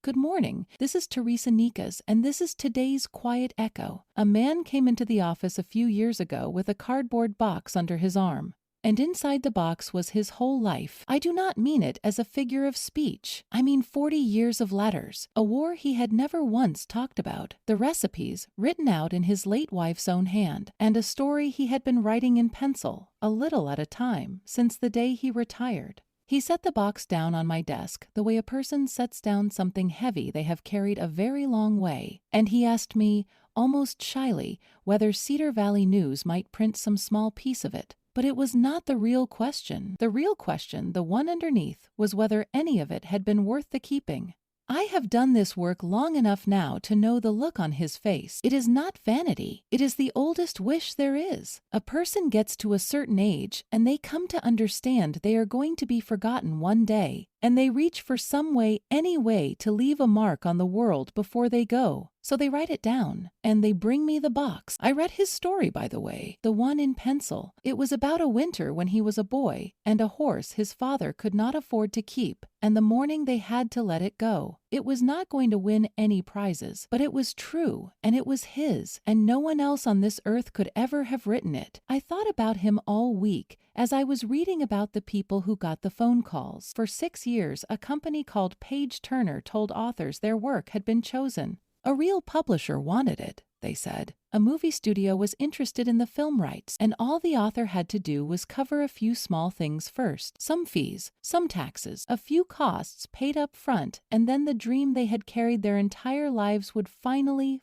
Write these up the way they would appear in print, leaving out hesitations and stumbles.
Good morning. This is Teresa Nikas, and this is today's Quiet Echo. A man came into the office a few years ago with a cardboard box under his arm. And inside the box was his whole life. I do not mean it as a figure of speech. I mean 40 years of letters, a war he had never once talked about, the recipes written out in his late wife's own hand, and a story he had been writing in pencil, a little at a time, since the day he retired. He set the box down on my desk the way a person sets down something heavy they have carried a very long way, and he asked me, almost shyly, whether Cedar Valley News might print some small piece of it. But it was not the real question. The real question, the one underneath, was whether any of it had been worth the keeping. I have done this work long enough now to know the look on his face. It is not vanity. It is the oldest wish there is. A person gets to a certain age and they come to understand they are going to be forgotten one day, and they reach for some way, any way, to leave a mark on the world before they go. So they write it down, and they bring me the box. I read his story, by the way, the one in pencil. It was about a winter when he was a boy, and a horse his father could not afford to keep, and the morning they had to let it go. It was not going to win any prizes, but it was true, and it was his, and no one else on this earth could ever have written it. I thought about him all week, as I was reading about the people who got the phone calls. For 6 years, a company called PageTurner told authors their work had been chosen. A real publisher wanted it, they said. A movie studio was interested in the film rights, and all the author had to do was cover a few small things first. Some fees, some taxes, a few costs paid up front, and then the dream they had carried their entire lives would finally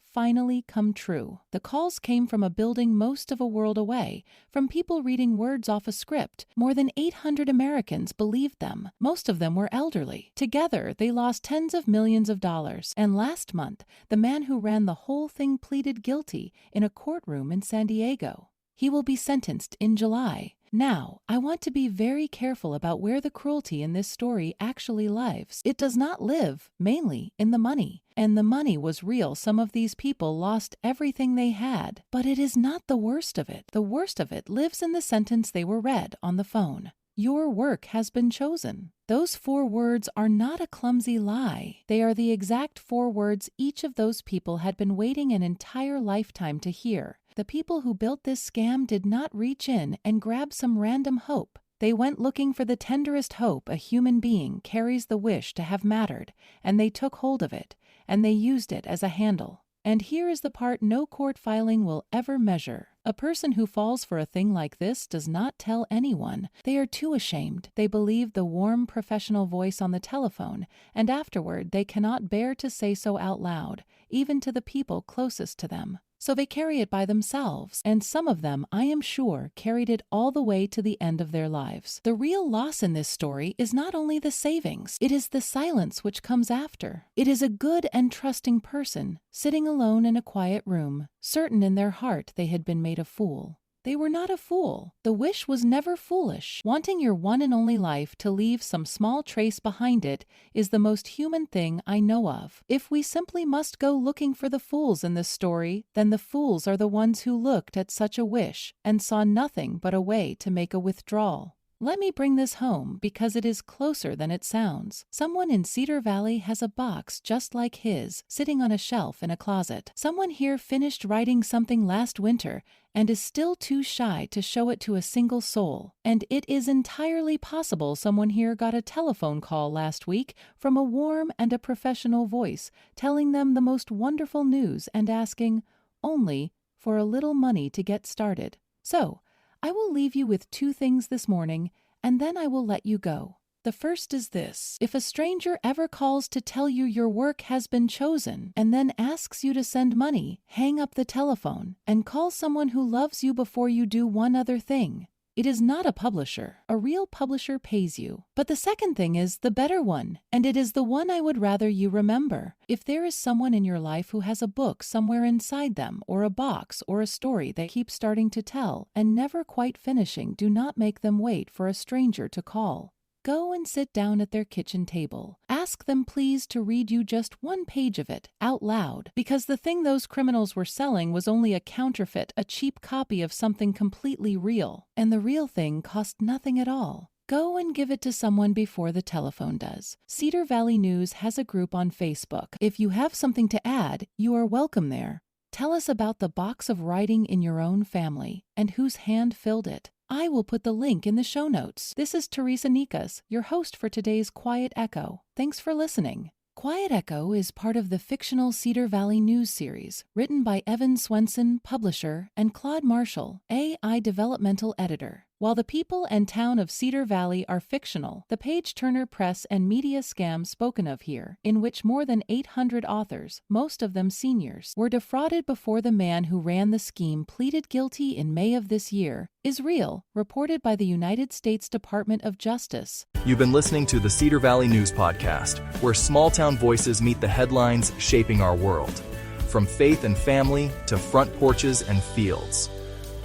come true. The calls came from a building most of a world away, from people reading words off a script. More than 800 Americans believed them. Most of them were elderly. Together, they lost tens of millions of dollars, and last month, the man who ran the whole thing pleaded guilty in a courtroom in San Diego. He will be sentenced in July. Now, I want to be very careful about where the cruelty in this story actually lives. It does not live, mainly, in the money. And the money was real. Some of these people lost everything they had. But it is not the worst of it. The worst of it lives in the sentence they were read on the phone. Your work has been chosen. Those 4 words are not a clumsy lie. They are the exact 4 words each of those people had been waiting an entire lifetime to hear. The people who built this scam did not reach in and grab some random hope. They went looking for the tenderest hope a human being carries the wish to have mattered, and they took hold of it, and they used it as a handle. And here is the part no court filing will ever measure. A person who falls for a thing like this does not tell anyone. They are too ashamed. They believe the warm professional voice on the telephone, and afterward they cannot bear to say so out loud, even to the people closest to them. So they carry it by themselves, and some of them, I am sure, carried it all the way to the end of their lives. The real loss in this story is not only the savings, it is the silence which comes after. It is a good and trusting person, sitting alone in a quiet room, certain in their heart they had been made a fool. They were not a fool. The wish was never foolish. Wanting your one and only life to leave some small trace behind it is the most human thing I know of. If we simply must go looking for the fools in this story, then the fools are the ones who looked at such a wish and saw nothing but a way to make a withdrawal. Let me bring this home because it is closer than it sounds. Someone in Cedar Valley has a box just like his, sitting on a shelf in a closet. Someone here finished writing something last winter and is still too shy to show it to a single soul. And it is entirely possible someone here got a telephone call last week from a warm and a professional voice telling them the most wonderful news and asking only for a little money to get started. So, I will leave you with 2 things this morning, and then I will let you go. The first is this: if a stranger ever calls to tell you your work has been chosen and then asks you to send money, hang up the telephone and call someone who loves you before you do one other thing. It is not a publisher. A real publisher pays you. But the second thing is the better one, and it is the one I would rather you remember. If there is someone in your life who has a book somewhere inside them, or a box, or a story they keep starting to tell and never quite finishing, do not make them wait for a stranger to call. Go and sit down at their kitchen table. Ask them please to read you just 1 page of it, out loud, because the thing those criminals were selling was only a counterfeit, a cheap copy of something completely real, and the real thing cost nothing at all. Go and give it to someone before the telephone does. Cedar Valley News has a group on Facebook. If you have something to add, you are welcome there. Tell us about the box of writing in your own family and whose hand filled it. I will put the link in the show notes. This is Teresa Nikas, your host for today's Quiet Echo. Thanks for listening. Quiet Echo is part of the fictional Cedar Valley News series, written by Evan Swenson, publisher, and Claude Marshall, AI developmental editor. While the people and town of Cedar Valley are fictional, the PageTurner press and media scam spoken of here, in which more than 800 authors, most of them seniors, were defrauded before the man who ran the scheme pleaded guilty in May of this year, is real, reported by the United States Department of Justice. You've been listening to the Cedar Valley News Podcast, where small-town voices meet the headlines shaping our world. From faith and family to front porches and fields.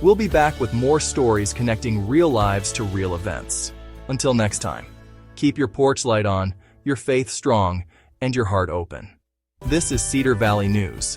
We'll be back with more stories connecting real lives to real events. Until next time, keep your porch light on, your faith strong, and your heart open. This is Cedar Valley News.